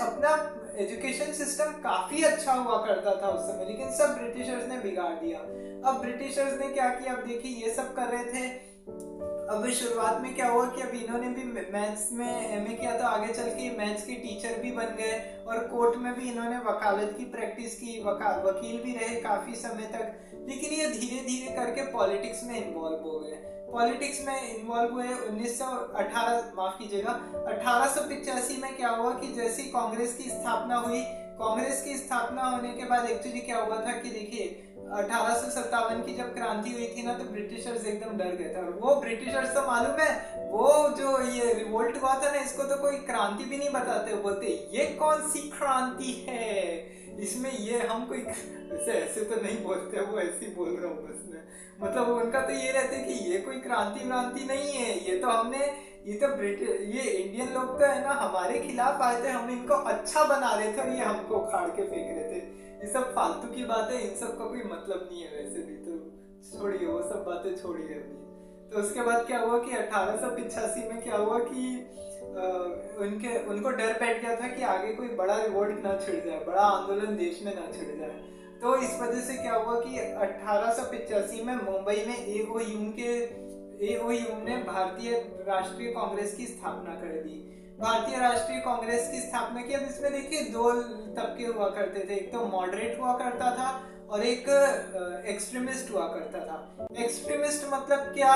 अपना education system काफी अच्छा हुआ करता था उस समय, लेकिन सब ब्रिटिशर्स ने बिगाड़ दिया। अब ब्रिटिशर्स ने क्या किया, अब देखिए ये सब कर रहे थे। अब शुरुआत में क्या हुआ कि अब इन्होंने भी मैथ्स में एमए किया, तो आगे चल के मैथ्स के टीचर भी बन गए और कोर्ट में भी इन्होंने वकालत की प्रैक्टिस की, वकील भी रहे काफी समय तक। लेकिन ये धीरे धीरे करके पॉलिटिक्स में इन्वॉल्व हो गए। पॉलिटिक्स में इन्वॉल्व हुए 1918, माफ कीजिएगा, 1885 में क्या हुआ कि जैसी कांग्रेस की स्थापना हुई, कांग्रेस की स्थापना होने के बाद एक्चुअली क्या हुआ था कि देखिए 1857 की जब क्रांति हुई थी ना, तो ब्रिटिशर्स एकदम डर गए थे। और वो ब्रिटिशर्स तो मालूम है, वो जो ये रिवोल्ट हुआ था ना, इसको तो कोई क्रांति भी नहीं बताते, बोलते ये कौन सी क्रांति है, इसमें ये हम कोई ऐसे तो नहीं बोलते, वो ऐसे ही बोल रहा हूँ बस मैं। मतलब उनका तो ये रहते कि ये कोई क्रांति व्रांति नहीं है, ये तो हमने, ये तो ये इंडियन लोग तो है ना हमारे खिलाफ आए थे, हम इनको अच्छा बना रहे थे और ये हमको उखाड़ के फेंक रहे थे। ये सब फालतू की बातें, इन सब का कोई मतलब नहीं है वैसे भी, तो छोड़िए वो सब बातें, छोड़िए अभी। तो उसके बाद क्या हुआ कि 1885 में क्या हुआ कि उनको डर बैठ गया था कि आगे कोई बड़ा रिवोल्ट ना छिड़ जाए, बड़ा आंदोलन देश में ना छिड़ जाए। तो इस वजह से क्या हुआ कि 1885 में मुंबई में एओयू ने भारतीय राष्ट्रीय कांग्रेस की स्थापना कर दी। भारतीय राष्ट्रीय कांग्रेस की स्थापना की। अब इसमें देखिए दो तबके हुआ करते थे, एक तो मॉडरेट हुआ करता था और एक एक्सट्रीमिस्ट हुआ करता था। एक्सट्रीमिस्ट मतलब क्या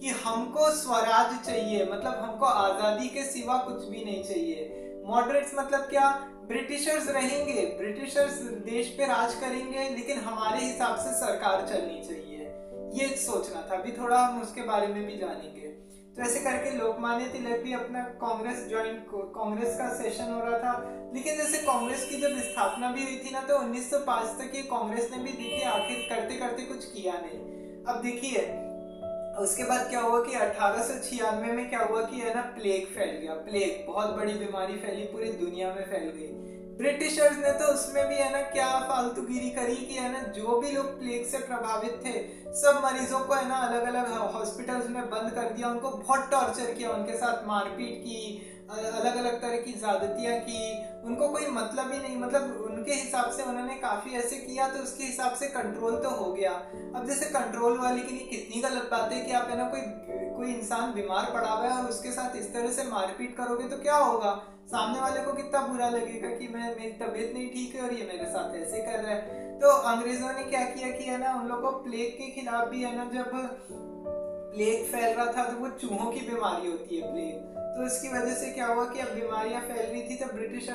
कि हमको स्वराज चाहिए, मतलब हमको आजादी के सिवा कुछ भी नहीं चाहिए। मॉडरेट्स मतलब क्या, ब्रिटिशर्स रहेंगे, ब्रिटिशर्स देश पे राज करेंगे, लेकिन हमारे हिसाब से सरकार चलनी चाहिए, ये सोचना था। अभी थोड़ा हम उसके बारे में भी जानेंगे। तो ऐसे करके लोकमान्य तिलक भी अपना कांग्रेस का सेशन हो रहा था। लेकिन जैसे कांग्रेस की जब स्थापना भी हुई थी ना, तो 1905 तक ये कांग्रेस ने भी देखिए आखिर करते करते कुछ किया नहीं। अब देखिए उसके बाद क्या हुआ कि 1896 में क्या हुआ कि है ना प्लेग फैल गया। प्लेग बहुत बड़ी बीमारी फैली, पूरी दुनिया में फैल गई। ब्रिटिशर्स ने तो उसमें भी है ना क्या फालतूगिरी करी कि है ना जो भी लोग प्लेग से प्रभावित थे, सब मरीजों को है ना अलग अलग हॉस्पिटल्स में बंद कर दिया, उनको बहुत टॉर्चर किया, उनके साथ मारपीट की, अलग अलग तरह की ज्यादतियां की। उनको कोई मतलब ही नहीं, मतलब उनके हिसाब से उन्होंने काफी ऐसे किया, तो उसके हिसाब से कंट्रोल तो हो गया। अब जैसे कंट्रोल हुआ, लेकिन ये कितनी गलत बात है कि आप है ना कोई इंसान बीमार पड़ा हुआ है और उसके साथ इस तरह से मारपीट करोगे तो क्या होगा, सामने वाले को कितना बुरा लगेगा कि मेरी तबीयत नहीं ठीक है और ये मेरे साथ ऐसे कर रहा है। तो अंग्रेजों ने क्या किया कि है ना उन लोगों को प्लेग के खिलाफ भी है ना, जब प्लेग फैल रहा था, तो वो चूहों की बीमारी होती है प्लेग, तो इसकी वजह से क्या हुआ कि अब बीमारियां फैल रही थी, तो ब्रिटिश